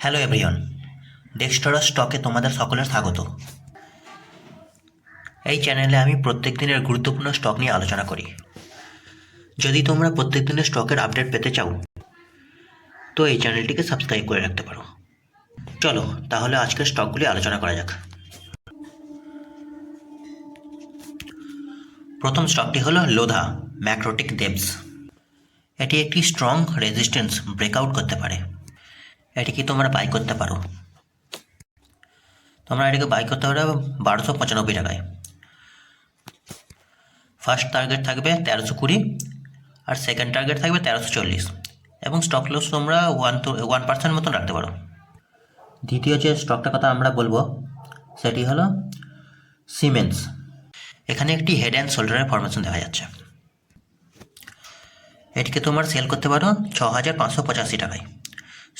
Hello everyone, ডেক্সটরস স্টকে তোমাদের সকলের স্বাগত। এই চ্যানেলে আমি প্রত্যেক দিনের গুরুত্বপূর্ণ স্টক নিয়ে আলোচনা করি। যদি তোমরা প্রত্যেক দিনের স্টকের আপডেট পেতে চাও তো এই চ্যানেলটিকে সাবস্ক্রাইব করে রাখতে পারো। চলো তাহলে আজকের স্টকগুলি আলোচনা করা যাক। প্রথম স্টকটি হলো লোধা ম্যাক্রোটেক ডেবস। এটি একটি স্ট্রং রেজিস্ট্যান্স ব্রেকআউট করতে পারে। এটিকে তোমরা বাই করতে পারো। তোমরা এটাকে বাই করতে পারো 1295 টাকায়। ফার্স্ট টার্গেট থাকবে 1320 আর সেকেন্ড টার্গেট থাকবে 1340 এবং স্টক লস তোমরা 1% মতন রাখতে পারো। দ্বিতীয় যে স্টকটার কথা আমরা বলবো সেটি হলো সিমেন্স। এখানে একটি হেড অ্যান্ড শোল্ডারের ফরমেশন দেখা যাচ্ছে। এটিকে তোমরা সেল করতে পারো 6585 টাকায়।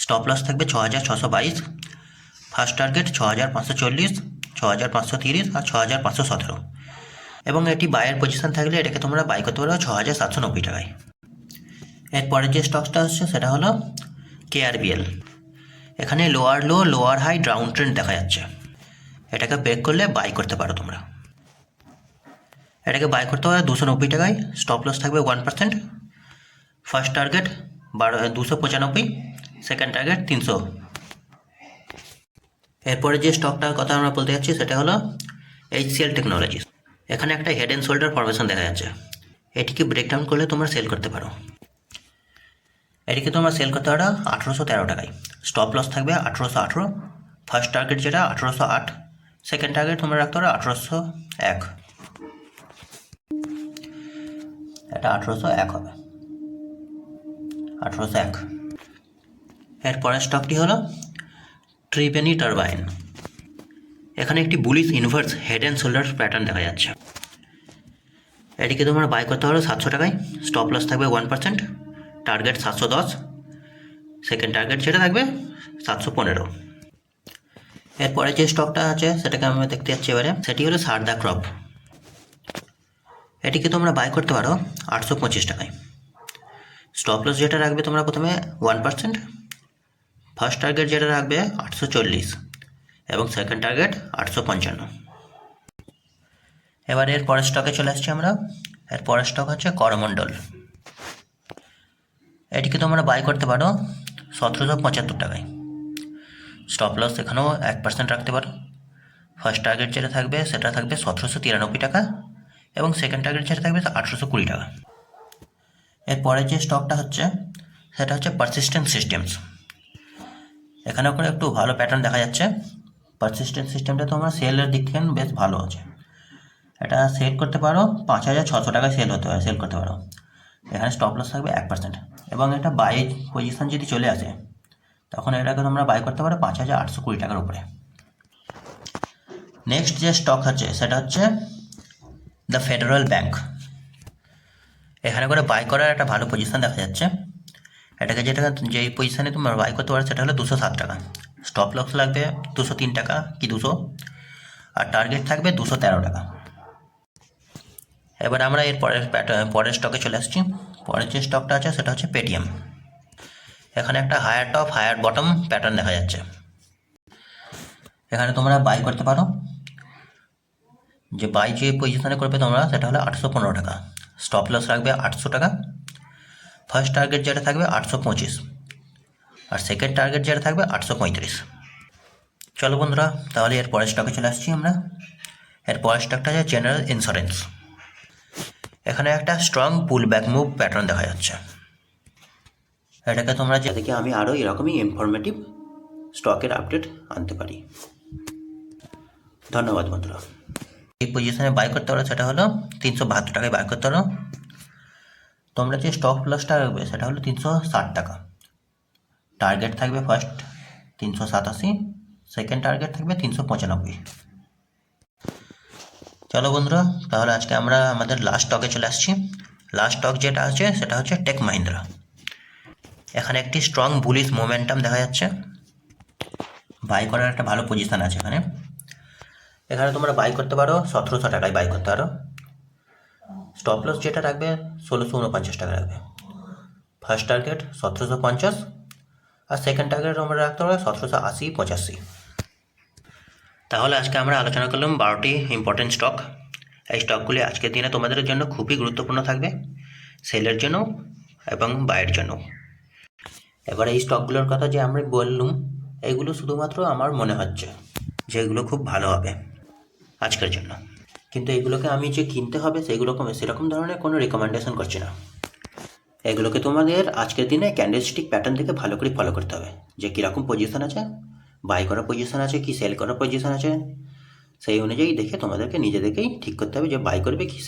স্টপ লস থাকবে 6622, ফার্স্ট টার্গেট 6540, 6530 আর 6517 এবং এটি বায়ের পজিশন থাকলে এটাকে তোমরা বাই করতে পারো 6790 টাকায়। এরপরে যে স্টকটা হচ্ছে সেটা হলো কেআরবিএল। এখানে lower low lower high down trend দেখা যাচ্ছে। এটাকে ব্রেক করলে বাই করতে পারো তোমরা। এটাকে বাই করতে পারো 290 টাকায়। স্টপ লস থাকবে 1%। First target 295, second target 300। এরপরে যে স্টকটার কথা আমরা বলতে যাচ্ছি সেটা হলো HCL টেকনোলজিস। এখানে একটা হেড অ্যান্ড শোল্ডার ফরমেশন দেখা যাচ্ছে। এটিকে ব্রেকডাউন করলে তোমরা সেল করতে পারো। এটিকে তোমরা সেল করতে পারো 1813 টাকায়। স্টপ লস থাকবে 1818, ফার্স্ট টার্গেট যেটা 1808, সেকেন্ড টার্গেট তোমরা রাখতে পারো 1801। এটা 1801 হবে, 1801। এরপরের স্টকটি হলো ট্রিবেনি টারবাইন। এখানে একটি bullish inverse head and shoulder pattern দেখা যাচ্ছে। এটিকে তোমরা বাই করতে পারো 700 টাকায়। স্টপ লস থাকবে 1%, টার্গেট 710, সেকেন্ড টার্গেট যেটা থাকবে 715। এরপরে যে স্টকটা আছে সেটাকে আমরা দেখতে যাচ্ছি এবারে, সেটি হলো সারদা ক্রপ। এটিকে তোমরা বাই করতে পারো 825 টাকায়। স্টপ লস যেটা রাখবে তোমরা প্রথমে 1%, ফার্স্ট টার্গেট যেটা রাখবে 840 এবং সেকেন্ড টার্গেট 855। এবার এর পরের স্টকে চলে আসছি আমরা। এর পরের স্টক হচ্ছে করমণ্ডল। এটিকে তোমরা বাই করতে পারো 1775 টাকায়। স্টপ লস এখানেও 1% রাখতে পারো। ফার্স্ট টার্গেট যেটা থাকবে সেটা থাকবে 1793 টাকা এবং সেকেন্ড টার্গেট যেটা থাকবে 1820 টাকা। এরপরে যে স্টকটা হচ্ছে সেটা হচ্ছে পারসিস্টেন্ট সিস্টেমস। এখানেও করে একটু ভালো প্যাটার্ন দেখা যাচ্ছে। পারসিস্টেন্ট সিস্টেমটা তোমরা সেলের দিক থেকে বেশ ভালো আছে। এটা সেল করতে পারো 5600 টাকায় সেল করতে পারো। এখানে স্টপ লস থাকবে 1% এবং এটা বাই পজিশন যদি চলে আসে তখন এটাকে তোমরা বাই করতে পারো 5820 টাকার উপরে। নেক্সট যে স্টক আছে সেটা হচ্ছে দ্য ফেডারেল ব্যাংক। এখানে করে বাই করার একটা ভালো পজিশন দেখা যাচ্ছে। এটাকে যেই পজিশনে তোমরা বাই করতে পারো সেটা হলো 207 টাকা। স্টপ লস লাগবে 203 টাকা কি 200 আর টার্গেট থাকবে 213 টাকা। এবার আমরা এর পরের স্টকে চলে আসছি। পরের যে স্টকটা আছে সেটা হচ্ছে পেটিএম। এখানে একটা higher top higher bottom pattern দেখা যাচ্ছে। এখানে তোমরা বাই করতে পারো। যে পজিশনে করবে তোমরা সেটা হলো 815 টাকা। স্টপ লস রাখবে 800 টাকা। ফার্স্ট টার্গেট যেটা থাকবে 825 আর সেকেন্ড টার্গেট যেটা থাকবে 835। চলো বন্ধুরা তাহলে এর পরের স্টকে চলে আসছি আমরা। এর পরের স্টকটা হচ্ছে জেনারেল ইন্স্যুরেন্স। এখানে একটা স্ট্রং পুল ব্যাক মুভ প্যাটার্ন দেখা যাচ্ছে। এটাকে তোমরা যেদিকে আমি আরও এরকমই ইনফরমেটিভ স্টকের আপডেট আনতে পারি। ধন্যবাদ বন্ধুরা। এই পজিশনে বাই করতে পারো সেটা হলো 372 টাকায় বাই করতে পারো। তোমরা যে স্টপ লসটা রাখবে সেটা হলো 360 টাকা। টার্গেট থাকবে ফার্স্ট 387, সেকেন্ড টার্গেট থাকবে 395। চলো বন্ধুরা তাহলে আজকে আমরা আমাদের লাস্ট স্টকে চলে আসছি। লাস্ট স্টক যেটা আছে সেটা হচ্ছে টেক মাহিন্দ্রা। এখানে একটি স্ট্রং বুলিশ মোমেন্টাম দেখা যাচ্ছে। বাই করার একটা ভালো পজিশান আছে এখানে। এখানে তোমরা বাই করতে পারো 1700 টাকায় বাই করতে পারো। স্টপ লস যেটা রাখবে 1649 টাকা রাখবে। ফার্স্ট টার্গেট 1750 আর সেকেন্ড টার্গেট আমরা রাখতে পারবো 1780-85। তাহলে আজকে আমরা আলোচনা করলাম 12টি ইম্পর্টেন্ট স্টক। এই স্টকগুলি আজকের দিনে তোমাদের জন্য খুবই গুরুত্বপূর্ণ থাকবে, সেলের জন্য এবং বাইয়ের জন্য। এবার এই স্টকগুলোর কথা যে আমরা বললাম, এগুলো শুধুমাত্র আমার মনে হচ্ছে যে এগুলো খুব ভালো হবে আজকের জন্য, কিন্তু এগুলোকে আমি যে কিনতে হবে সেরকম ধরনের কোনো রেকমেন্ডেশন করছি না। এগুলোকে তোমাদের আজকের দিনে ক্যান্ডেলস্টিক প্যাটার্ন থেকে ভালো করে ফলো করতে হবে, যে কীরকম পজিশন আছে, বাই করার পজিশন আছে কি সেল করার পজিশন আছে, সেই অনুযায়ী দেখে তোমাদেরকে নিজেদেরকেই ঠিক করতে হবে যে বাই করবে কি